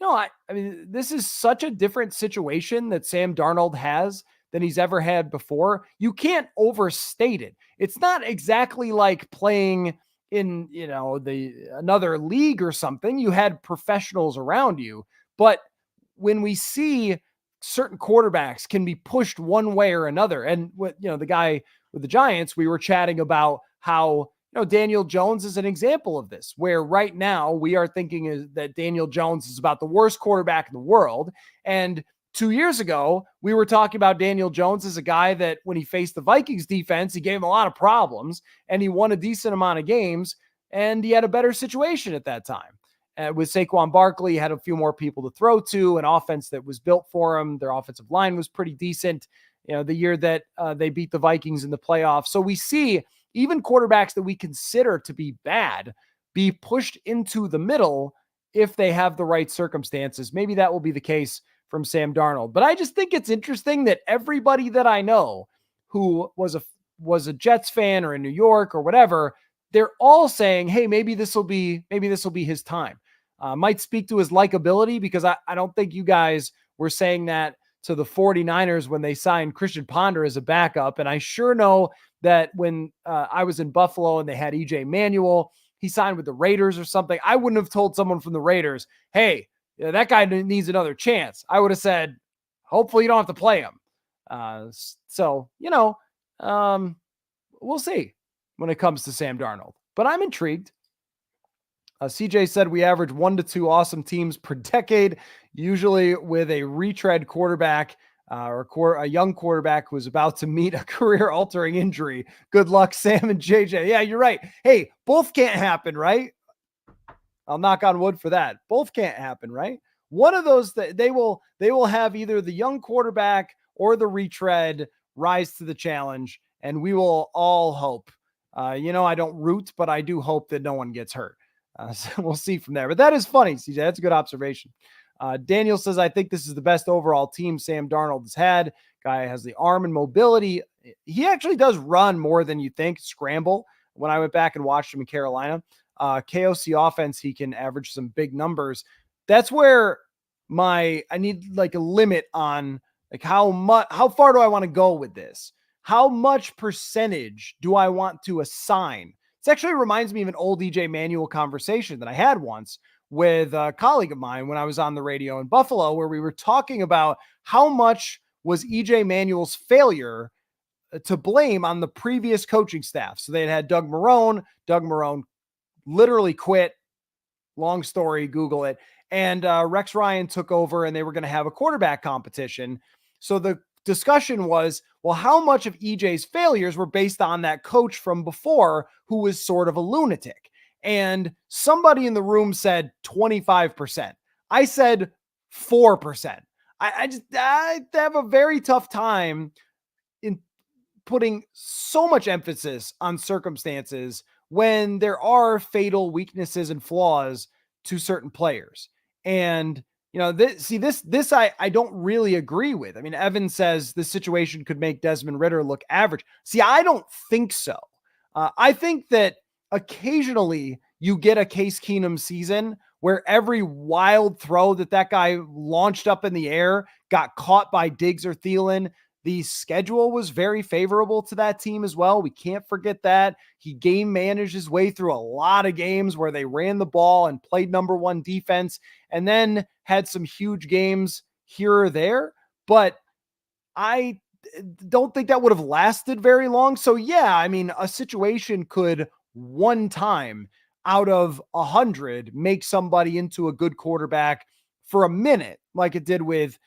I mean, this is such a different situation that Sam Darnold has than he's ever had before. You can't overstate it. It's not exactly like playing in, another league or something. You had professionals around you, but when we see certain quarterbacks can be pushed one way or another, and with, the guy with the Giants, we were chatting about how Daniel Jones is an example of this, where right now we are thinking that Daniel Jones is about the worst quarterback in the world. And 2 years ago, we were talking about Daniel Jones as a guy that when he faced the Vikings defense, he gave him a lot of problems and he won a decent amount of games, and he had a better situation at that time. With Saquon Barkley, he had a few more people to throw to, an offense that was built for him. Their offensive line was pretty decent, the year that they beat the Vikings in the playoffs. So we see even quarterbacks that we consider to be bad be pushed into the middle if they have the right circumstances. Maybe that will be the case from Sam Darnold. But I just think it's interesting that everybody that I know who was a Jets fan or in New York or whatever, they're all saying, hey, maybe this will be his time. Might speak to his likability, because I don't think you guys were saying that to the 49ers when they signed Christian Ponder as a backup. And I sure know that when I was in Buffalo and they had EJ Manuel, he signed with the Raiders or something. I wouldn't have told someone from the Raiders, hey, that guy needs another chance. I would have said, hopefully you don't have to play him. We'll see when it comes to Sam Darnold. But I'm intrigued. CJ said we average 1 to 2 awesome teams per decade, usually with a retread quarterback or a young quarterback who is about to meet a career-altering injury. Good luck, Sam and JJ. Yeah, you're right. Hey, both can't happen, right? I'll knock on wood for that. Both can't happen, right? One of those, they will have either the young quarterback or the retread rise to the challenge, and we will all hope. I don't root, but I do hope that no one gets hurt. So we'll see from there. But that is funny, CJ. That's a good observation. Daniel says, I think this is the best overall team Sam Darnold has had. Guy has the arm and mobility. He actually does run more than you think, scramble. When I went back and watched him in Carolina, KOC offense, he can average some big numbers. That's where I need like a limit on like how far do I want to go with this? How much percentage do I want to assign? This actually reminds me of an old EJ Manuel conversation that I had once with a colleague of mine when I was on the radio in Buffalo, where we were talking about how much was EJ Manuel's failure to blame on the previous coaching staff. So they had Doug Marrone. Doug Marrone literally quit. Long story, Google it. And Rex Ryan took over, and they were going to have a quarterback competition. So the discussion was, well, how much of EJ's failures were based on that coach from before who was sort of a lunatic? And somebody in the room said 25%. I said 4%. I have a very tough time in putting so much emphasis on circumstances when there are fatal weaknesses and flaws to certain players. And I don't really agree with. I mean, Evan says this situation could make Desmond Ridder look average. See, I don't think so. I think that occasionally you get a Case Keenum season where every wild throw that guy launched up in the air got caught by Diggs or Thielen. The schedule was very favorable to that team as well. We can't forget that. He game managed his way through a lot of games where they ran the ball and played number one defense, and then had some huge games here or there. But I don't think that would have lasted very long. So yeah, I mean, a situation could one time out of 100 make somebody into a good quarterback for a minute, like it did with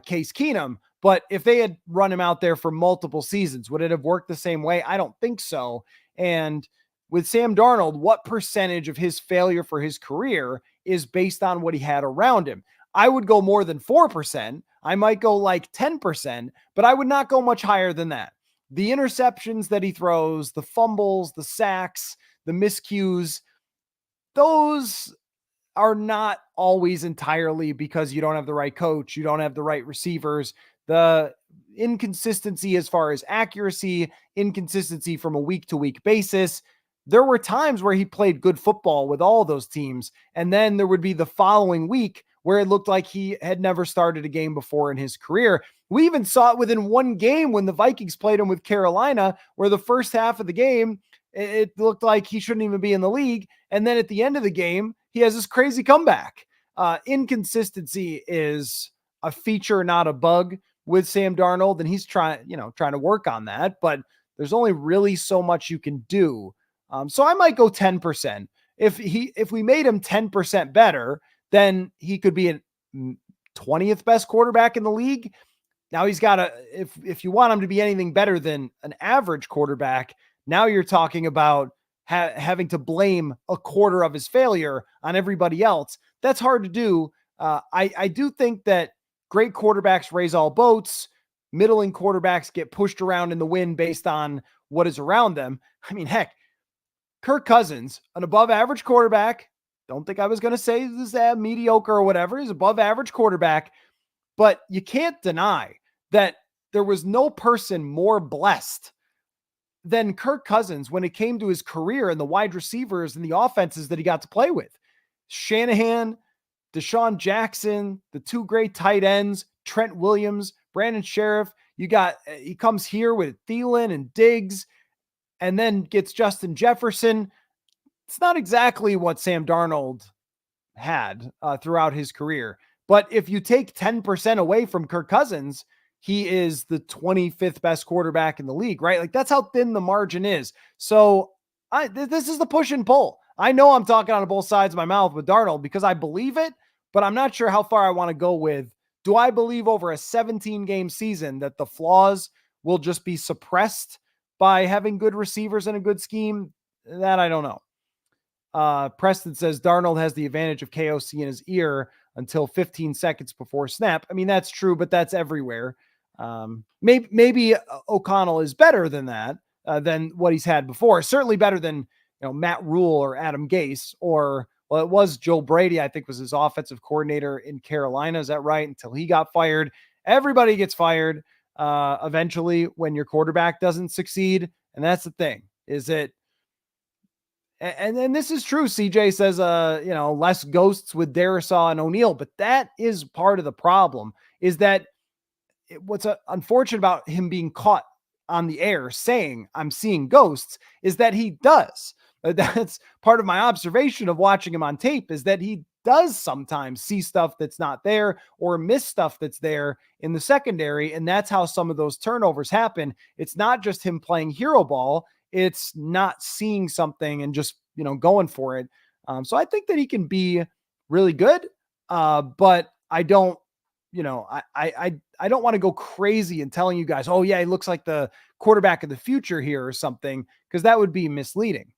Case Keenum. But if they had run him out there for multiple seasons, would it have worked the same way? I don't think so. And with Sam Darnold, what percentage of his failure for his career is based on what he had around him? I would go more than 4%. I might go like 10%, but I would not go much higher than that. The interceptions that he throws, the fumbles, the sacks, the miscues, those are not always entirely because you don't have the right coach, you don't have the right receivers. The inconsistency as far as accuracy, inconsistency from a week to week basis. There were times where he played good football with all those teams, and then there would be the following week where it looked like he had never started a game before in his career. We even saw it within one game when the Vikings played him with Carolina, where the first half of the game, it looked like he shouldn't even be in the league. And then at the end of the game, he has this crazy comeback. Inconsistency is a feature, not a bug with Sam Darnold. And he's trying to work on that, but there's only really so much you can do. So I might go 10%. If we made him 10% better, then he could be a 20th best quarterback in the league. Now he's got if you want him to be anything better than an average quarterback, now you're talking about having to blame a quarter of his failure on everybody else. That's hard to do. I do think that great quarterbacks raise all boats. Middling quarterbacks get pushed around in the wind based on what is around them. I mean, heck, Kirk Cousins, an above average quarterback. Don't think I was going to say this is mediocre or whatever. He's above average quarterback, but you can't deny that there was no person more blessed than Kirk Cousins when it came to his career and the wide receivers and the offenses that he got to play with. Shanahan, Deshaun Jackson, the two great tight ends, Trent Williams, Brandon Sheriff. He comes here with Thielen and Diggs, and then gets Justin Jefferson. It's not exactly what Sam Darnold had throughout his career. But if you take 10% away from Kirk Cousins, he is the 25th best quarterback in the league, right? Like, that's how thin the margin is. So this is the push and pull. I know I'm talking out of both sides of my mouth with Darnold because I believe it, but I'm not sure how far I want to go with. Do I believe over a 17-game season that the flaws will just be suppressed by having good receivers and a good scheme? That I don't know. Preston says Darnold has the advantage of KOC in his ear until 15 seconds before snap. I mean, that's true, but that's everywhere. Maybe O'Connell is better than that, than what he's had before. Certainly better than Matt Rule or Adam Gase, or it was Joe Brady, I think was his offensive coordinator in Carolina. Is that right? Until he got fired. Everybody gets fired eventually when your quarterback doesn't succeed. And that's the thing, is it? And then this is true. CJ says, less ghosts with Darisaw and O'Neal, but that is part of the problem, is that what's unfortunate about him being caught on the air saying I'm seeing ghosts is that he does. That's part of my observation of watching him on tape, is that he does sometimes see stuff that's not there or miss stuff that's there in the secondary. And that's how some of those turnovers happen. It's not just him playing hero ball. It's not seeing something and just, going for it. So I think that he can be really good. But I don't, I don't want to go crazy and telling you guys, oh yeah, he looks like the quarterback of the future here or something, because that would be misleading.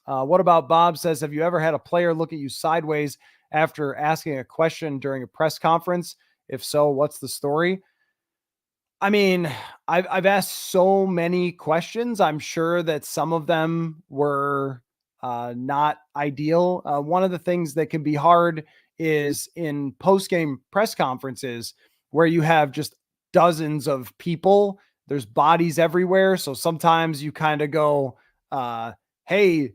What about Bob says, have you ever had a player look at you sideways after asking a question during a press conference? If so, what's the story? I mean, I've asked so many questions. I'm sure that some of them were not ideal. One of the things that can be hard is in post-game press conferences where you have just dozens of people. There's bodies everywhere. So sometimes you kind of go, hey,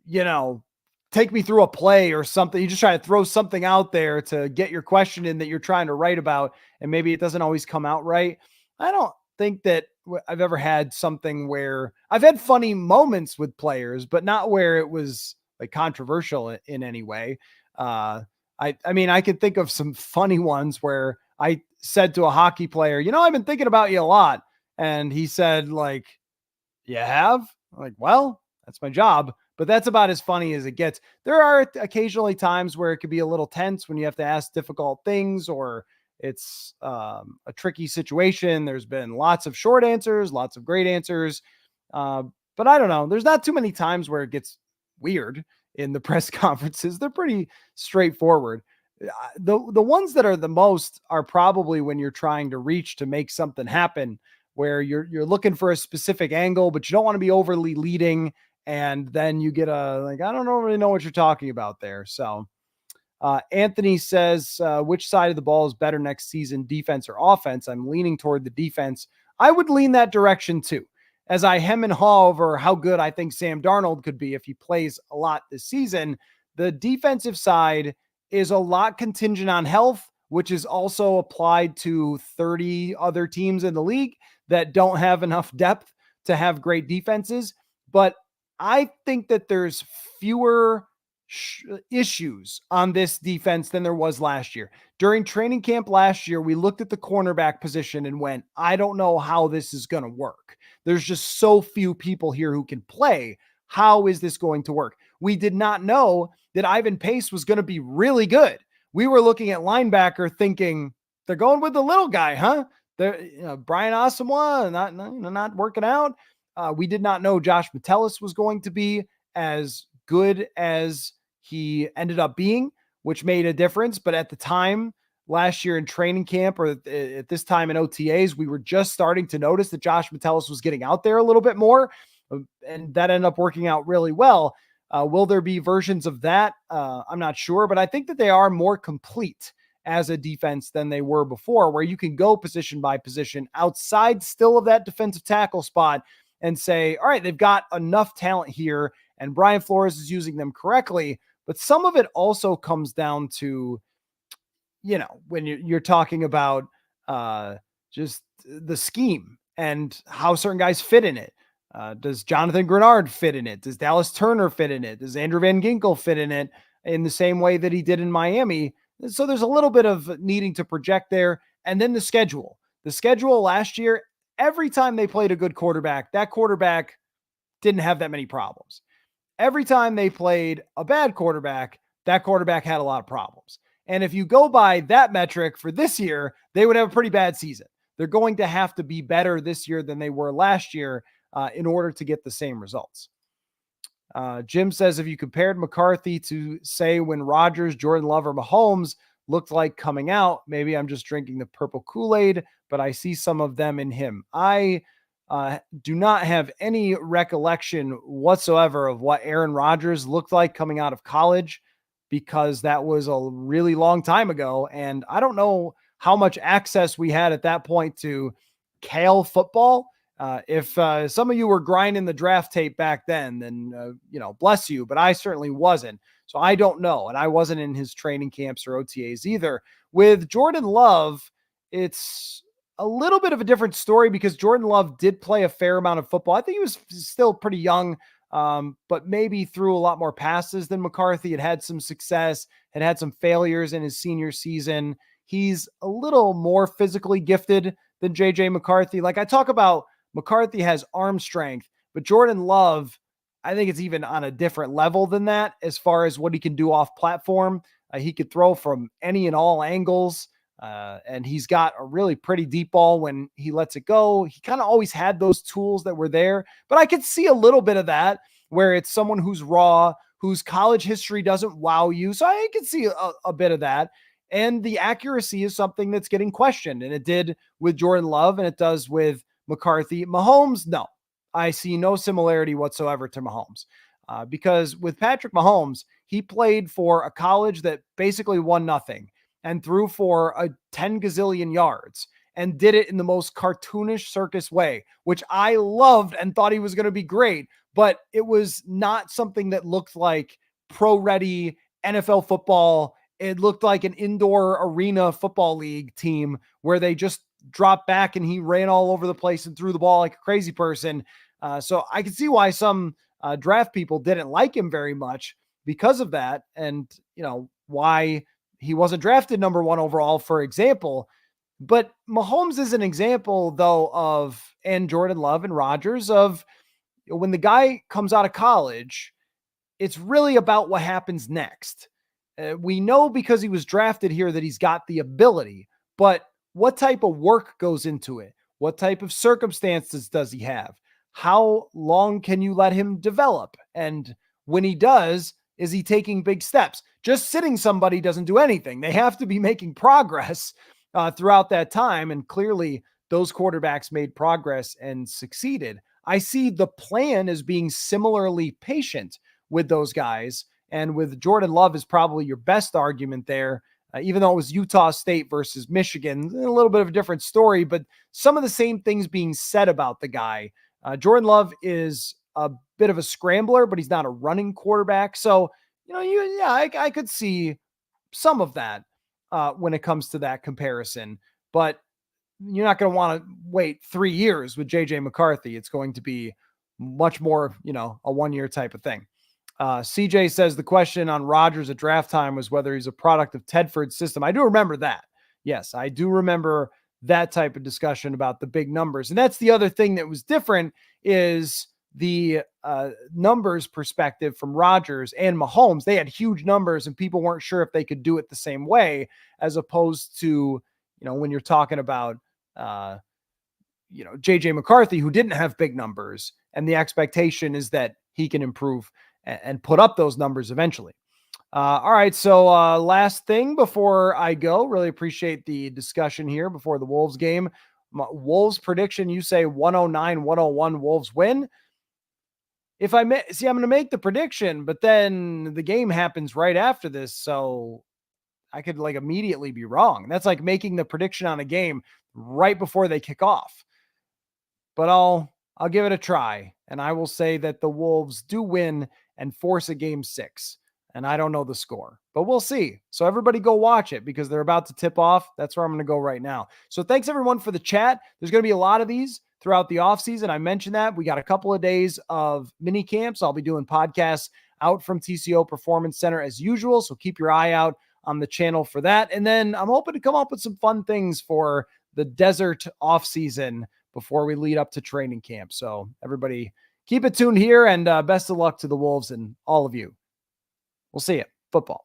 you know, take me through a play or something. You just try to throw something out there to get your question in that you're trying to write about, and maybe it doesn't always come out right. I don't think that I've ever had something where I've had funny moments with players, but not where it was like controversial in any way. I mean, I could think of some funny ones where I said to a hockey player, I've been thinking about you a lot. And he said, like, you have? I'm like, well, that's my job. But that's about as funny as it gets. There are occasionally times where it could be a little tense when you have to ask difficult things or it's a tricky situation. There's been lots of short answers, lots of great answers. But I don't know. There's not too many times where it gets weird in the press conferences. They're pretty straightforward. The ones that are the most are probably when you're trying to reach to make something happen, where you're looking for a specific angle, but you don't want to be overly leading. And then you get I don't really know what you're talking about there. So Anthony says, which side of the ball is better next season, defense or offense? I'm leaning toward the defense. I would lean that direction too, as I hem and haw over how good I think Sam Darnold could be if he plays a lot this season. The defensive side is a lot contingent on health, which is also applied to 30 other teams in the league that don't have enough depth to have great defenses. But I think that there's fewer issues on this defense than there was last year. During training camp last year, we looked at the cornerback position and went, I don't know how this is going to work. There's just so few people here who can play. How is this going to work? We did not know that Ivan Pace was going to be really good. We were looking at linebacker thinking, they're going with the little guy, huh? Brian Asamoah not working out. We did not know Josh Metellus was going to be as good as he ended up being, which made a difference. But at the time last year in training camp, or at this time in OTAs, we were just starting to notice that Josh Metellus was getting out there a little bit more. And that ended up working out really well. Will there be versions of that? I'm not sure, but I think that they are more complete as a defense than they were before, where you can go position by position outside still of that defensive tackle spot and say, all right, they've got enough talent here and Brian Flores is using them correctly. But some of it also comes down to, when you're talking about just the scheme and how certain guys fit in it. Does Jonathan Grenard fit in it? Does Dallas Turner fit in it? Does Andrew Van Ginkel fit in it in the same way that he did in Miami? So there's a little bit of needing to project there. And then the schedule. The schedule last year, every time they played a good quarterback, that quarterback didn't have that many problems. Every time they played a bad quarterback, that quarterback had a lot of problems. And if you go by that metric for this year, they would have a pretty bad season. They're going to have to be better this year than they were last year in order to get the same results. Jim says, if you compared McCarthy to, say, when Rodgers, Jordan Love, or Mahomes looked like coming out, maybe I'm just drinking the purple Kool-Aid, but I see some of them in him. I do not have any recollection whatsoever of what Aaron Rodgers looked like coming out of college, because that was a really long time ago. And I don't know how much access we had at that point to Kale football. If some of you were grinding the draft tape back then bless you, but I certainly wasn't. So I don't know. And I wasn't in his training camps or OTAs either. With Jordan Love, it's a little bit of a different story because Jordan Love did play a fair amount of football. I think he was still pretty young, but maybe threw a lot more passes than McCarthy. Had some success, had some failures in his senior season. He's a little more physically gifted than JJ McCarthy. Like I talk about, McCarthy has arm strength, but Jordan Love, I think it's even on a different level than that as far as what he can do off platform. He could throw from any and all angles. And he's got a really pretty deep ball when he lets it go. He kind of always had those tools that were there, but I could see a little bit of that where it's someone who's raw, whose college history doesn't wow you. So I could see a bit of that. And the accuracy is something that's getting questioned. And it did with Jordan Love and it does with McCarthy. Mahomes, no, I see no similarity whatsoever to Mahomes. because with Patrick Mahomes, he played for a college that basically won nothing and threw for a 10 gazillion yards and did it in the most cartoonish circus way, which I loved and thought he was going to be great, but it was not something that looked like pro ready NFL football. It looked like an indoor arena football league team where they just dropped back and he ran all over the place and threw the ball like a crazy person. So I can see why some draft people didn't like him very much because of that. And, why he wasn't drafted number one overall, for example. But Mahomes is an example, though, and Jordan Love and Rodgers, of when the guy comes out of college, it's really about what happens next. We know because he was drafted here that he's got the ability, but what type of work goes into it? What type of circumstances does he have? How long can you let him develop? And when he does, is he taking big steps? Just sitting somebody doesn't do anything. They have to be making progress throughout that time. And clearly, those quarterbacks made progress and succeeded. I see the plan as being similarly patient with those guys. And with Jordan Love is probably your best argument there, even though it was Utah State versus Michigan, a little bit of a different story, but some of the same things being said about the guy. Jordan Love is a bit of a scrambler, but he's not a running quarterback. So, I could see some of that when it comes to that comparison, but you're not going to want to wait 3 years with JJ McCarthy. It's going to be much more, a 1 year type of thing. CJ says the question on Rodgers at draft time was whether he's a product of Tedford's system. I do remember that. Yes, I do remember that type of discussion about the big numbers. And that's the other thing that was different is the numbers perspective from Rodgers and Mahomes. They had huge numbers and people weren't sure if they could do it the same way, as opposed to, when you're talking about, JJ McCarthy, who didn't have big numbers. And the expectation is that he can improve and put up those numbers eventually. All right. So last thing before I go, really appreciate the discussion here before the Wolves game. Wolves prediction, you say 109-101 Wolves win. If I'm going to make the prediction, but then the game happens right after this. So I could immediately be wrong. That's like making the prediction on a game right before they kick off. But I'll give it a try. And I will say that the Wolves do win and force a game 6. And I don't know the score, but we'll see. So everybody go watch it because they're about to tip off. That's where I'm going to go right now. So thanks everyone for the chat. There's going to be a lot of these throughout the offseason. I mentioned that we got a couple of days of mini camps. I'll be doing podcasts out from TCO Performance Center as usual. So keep your eye out on the channel for that. And then I'm hoping to come up with some fun things for the desert offseason before we lead up to training camp. So everybody keep it tuned here, and best of luck to the Wolves and all of you. We'll see you. Football.